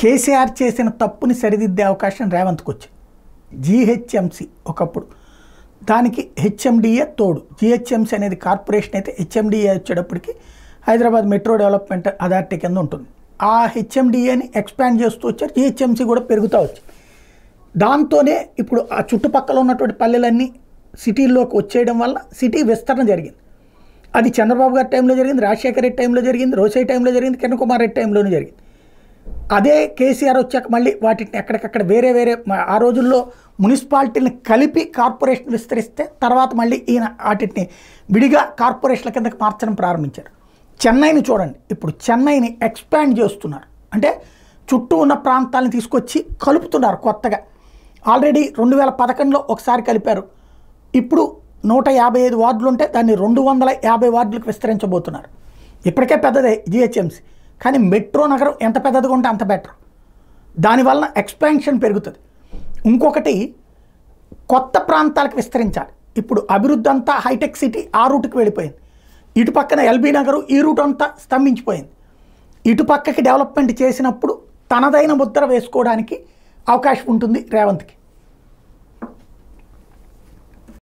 కేసీఆర్ చేసిన తప్పుని సరిదిద్దే అవకాశం రేవంత్కి వచ్చింది. జీహెచ్ఎంసీ ఒకప్పుడు, దానికి హెచ్ఎండిఏ తోడు. జీహెచ్ఎంసీ అనేది కార్పొరేషన్ అయితే హెచ్ఎండిఏ వచ్చేటప్పటికి హైదరాబాద్ మెట్రో డెవలప్మెంట్ అథారిటీ కింద ఉంటుంది. ఆ హెచ్ఎండిఏని ఎక్స్పాండ్ చేస్తూ వచ్చారు. జీహెచ్ఎంసీ కూడా పెరుగుతూ వచ్చింది. దాంతోనే ఇప్పుడు ఆ చుట్టుపక్కల ఉన్నటువంటి పల్లెలన్నీ సిటీల్లోకి వచ్చేయడం వల్ల సిటీ విస్తరణ జరిగింది. అది చంద్రబాబు గారి టైంలో జరిగింది, రాజశేఖర రెడ్డి టైంలో జరిగింది, రోసయ్య టైంలో జరిగింది, కిరణ్ కుమార్ రెడ్డి టైంలోనే జరిగింది. అదే కేసీఆర్ వచ్చాక మళ్ళీ వాటిని ఎక్కడికక్కడ వేరే ఆ రోజుల్లో మున్సిపాలిటీని కలిపి కార్పొరేషన్ విస్తరిస్తే తర్వాత మళ్ళీ ఈయన వాటిని విడిగా కార్పొరేషన్ల కిందకి మార్చడం ప్రారంభించారు. చెన్నైని చూడండి, ఇప్పుడు చెన్నైని ఎక్స్పాండ్ చేస్తున్నారు. అంటే చుట్టూ ఉన్న ప్రాంతాలను తీసుకొచ్చి కలుపుతున్నారు కొత్తగా. ఆల్రెడీ 2011లో ఒకసారి కలిపారు. ఇప్పుడు 155 వార్డులు ఉంటే దాన్ని 250 వార్డులకు విస్తరించబోతున్నారు. ఇప్పటికే పెద్దదే జీహెచ్ఎంసీ, కానీ మెట్రో నగరం ఎంత పెద్దదిగా ఉంటే అంత బెటర్. దానివల్ల ఎక్స్పాన్షన్ పెరుగుతుంది. ఇంకొకటి, కొత్త ప్రాంతాలకు విస్తరించాలి. ఇప్పుడు అభివృద్ధి అంతా హైటెక్ సిటీ ఆ రూట్కి వెళ్ళిపోయింది. ఇటు పక్కన ఎల్బీ నగరు ఈ రూట్ అంతా స్తంభించిపోయింది. ఇటు పక్కకి డెవలప్మెంట్ చేసినప్పుడు తనదైన ముద్ర వేసుకోవడానికి అవకాశం ఉంటుంది రేవంత్కి.